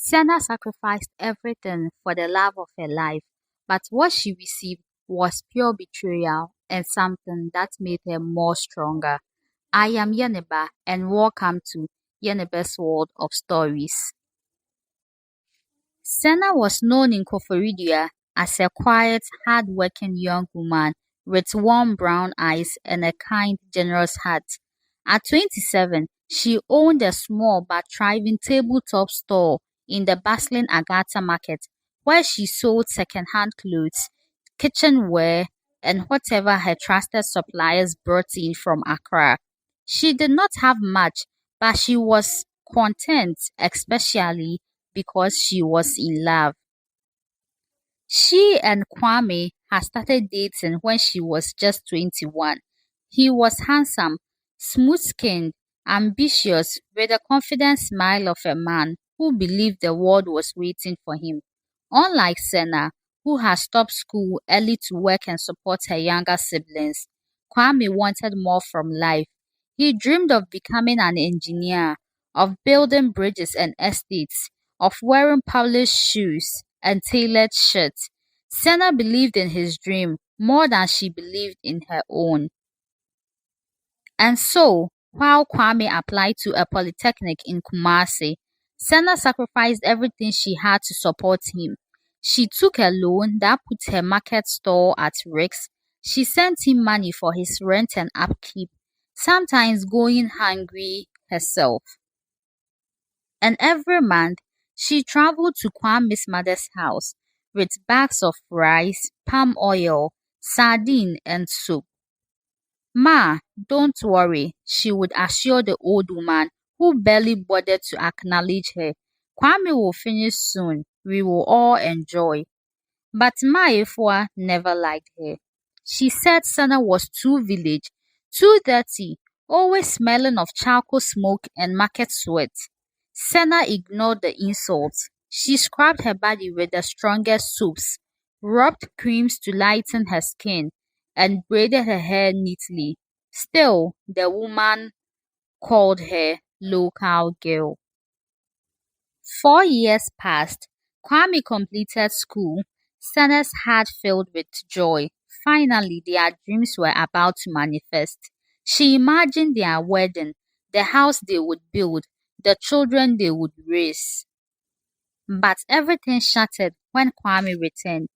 Sena sacrificed everything for the love of her life, but what she received was pure betrayal and something that made her more stronger. I am Yeneba, and welcome to Yeneba's World of Stories. Sena was known in Koforidua as a quiet, hard-working young woman with warm brown eyes and a kind, generous heart. At 27, she owned a small but thriving tabletop store in the bustling Agatha market, where she sold second-hand clothes, kitchenware, and whatever her trusted suppliers brought in from Accra. She did not have much, but she was content, especially because she was in love. She and Kwame had started dating when she was just 21. He was handsome, smooth skinned, ambitious, with a confident smile of a man who believed the world was waiting for him. Unlike Senna, who had stopped school early to work and support her younger siblings, Kwame wanted more from life. He dreamed of becoming an engineer, of building bridges and estates, of wearing polished shoes and tailored shirts. Senna believed in his dream more than she believed in her own. And so, while Kwame applied to a polytechnic in Kumasi, Senna sacrificed everything she had to support him. She took a loan that put her market store at risk. She sent him money for his rent and upkeep, sometimes going hungry herself. And every month, she traveled to Kwame's mother's house with bags of rice, palm oil, sardine, and soup. Ma, don't worry, she would assure the old woman, who barely bothered to acknowledge her. Kwame will finish soon. We will all enjoy. But Maefua never liked her. She said Sana was too village, too dirty, always smelling of charcoal smoke and market sweat. Sana ignored the insults. She scrubbed her body with the strongest soaps, rubbed creams to lighten her skin, and braided her hair neatly. Still, the woman called her local girl. 4 years passed. Kwame completed school. Sana's heart filled with joy. Finally, their dreams were about to manifest. She imagined their wedding, the house they would build, the children they would raise. But everything shattered when Kwame returned.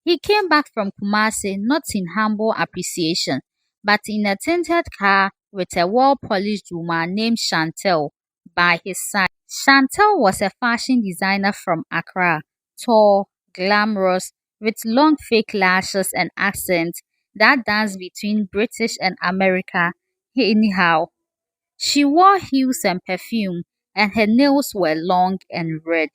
He came back from Kumasi not in humble appreciation, but in a tinted car with a well-polished woman named Chantel by his side. Chantel was a fashion designer from Accra, tall, glamorous, with long fake lashes and accent that danced between British and America. Anyhow, she wore heels and perfume, and her nails were long and red.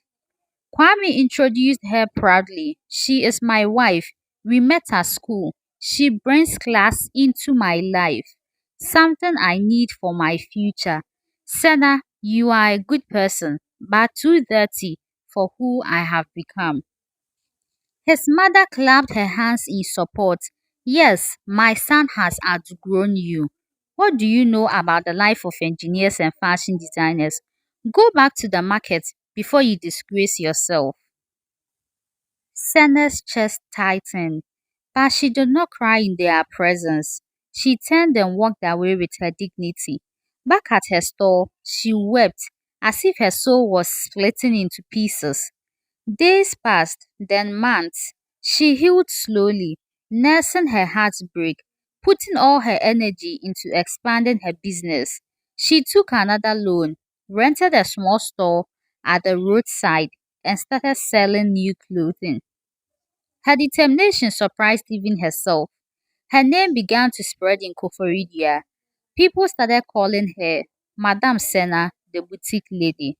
Kwame introduced her proudly. She is my wife. We met at school. She brings class into my life. Something I need for my future. Sena, you are a good person, but too dirty for who I have become. His mother clapped her hands in support. Yes, my son has outgrown you. What do you know about the life of engineers and fashion designers? Go back to the market before you disgrace yourself. Sena's chest tightened, but she did not cry in their presence. She turned and walked away with her dignity. Back at her store, she wept as if her soul was splitting into pieces. Days passed, then months. She healed slowly, nursing her heartbreak, putting all her energy into expanding her business. She took another loan, rented a small store at the roadside, and started selling new clothing. Her determination surprised even herself. Her name began to spread in Koforidua. People started calling her Madame Sena, the boutique lady.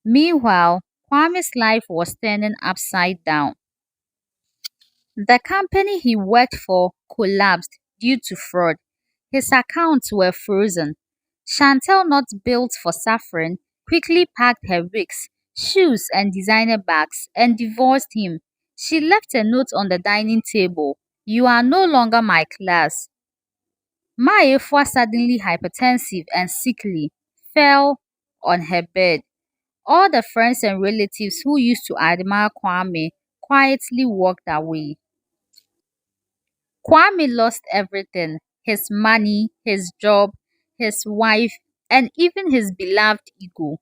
Meanwhile, Kwame's life was turning upside down. The company he worked for collapsed due to fraud. His accounts were frozen. Chantel, not built for suffering, quickly packed her wigs, shoes, and designer bags and divorced him. She left a note on the dining table. You are no longer my class. Maefua, suddenly hypertensive and sickly, fell on her bed. All the friends and relatives who used to admire Kwame quietly walked away. Kwame lost everything: his money, his job, his wife, and even his beloved ego.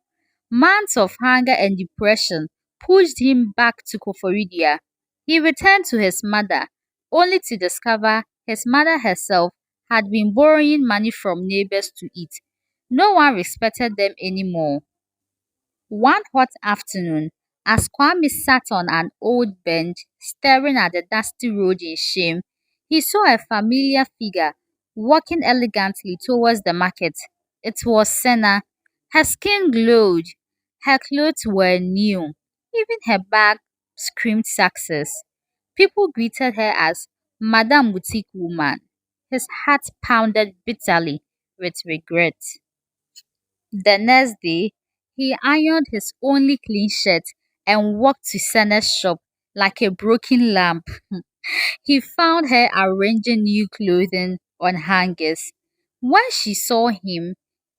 Months of hunger and depression pushed him back to Koforidua. He returned to his mother, only to discover his mother herself had been borrowing money from neighbors to eat. No one respected them anymore. One hot afternoon, as Kwame sat on an old bench staring at the dusty road in shame, he saw a familiar figure walking elegantly towards the market. It was Sena. Her skin glowed, her clothes were new, even her bag screamed success. People greeted her as Madame Boutique Woman. His heart pounded bitterly with regret. The next day, he ironed his only clean shirt and walked to Sena's shop like a broken lamp. He found her arranging new clothing on hangers. When she saw him,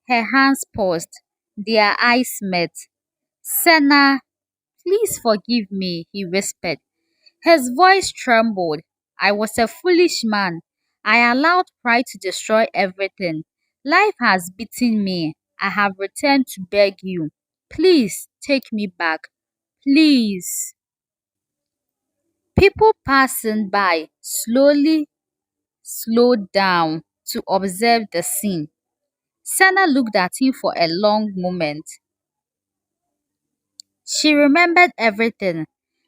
her hands paused, their eyes met. Sena, please forgive me, he whispered. His voice trembled. I was a foolish man. I allowed pride to destroy everything. Life has beaten me. I have returned to beg you. Please take me back. Please. People passing by slowly slowed down to observe the scene. Sana looked at him for a long moment. She remembered everything: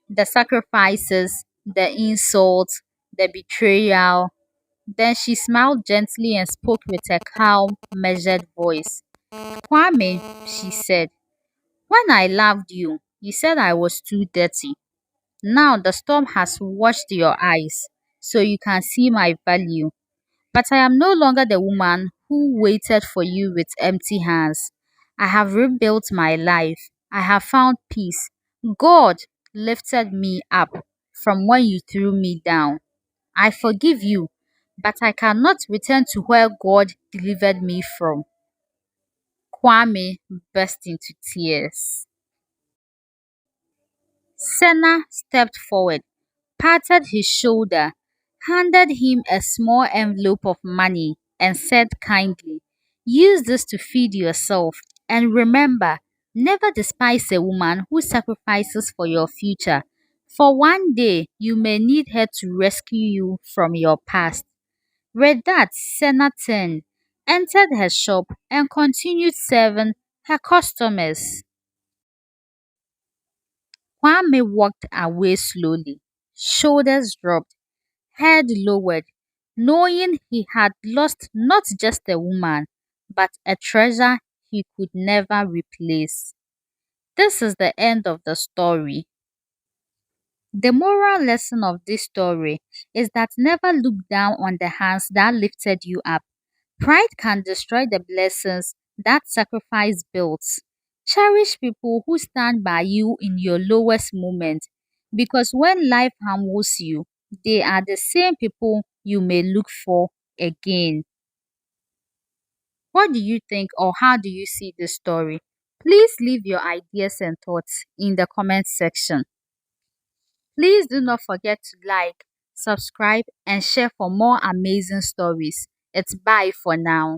the sacrifices, the insults, the betrayal. Then she smiled gently and spoke with a calm, measured voice. Kwame, she said, when I loved you, you said I was too dirty. Now the storm has washed your eyes, so you can see my value. But I am no longer the woman who waited for you with empty hands. I have rebuilt my life. I have found peace. God lifted me up from when you threw me down. I forgive you, but I cannot return to where God delivered me from. Kwame burst into tears. Sena stepped forward, patted his shoulder, handed him a small envelope of money, and said kindly, use this to feed yourself. And remember, never despise a woman who sacrifices for your future. For one day, you may need her to rescue you from your past. With that, Sena turned, entered her shop, and continued serving her customers. Kwame walked away slowly, shoulders dropped, head lowered, knowing he had lost not just a woman, but a treasure he could never replace. This is the end of the story. The moral lesson of this story is that never look down on the hands that lifted you up. Pride can destroy the blessings that sacrifice builds. Cherish people who stand by you in your lowest moment, because when life humbles you, they are the same people you may look for again. What do you think, or how do you see this story? Please leave your ideas and thoughts in the comment section. Please do not forget to like, subscribe, and share for more amazing stories. It's bye for now.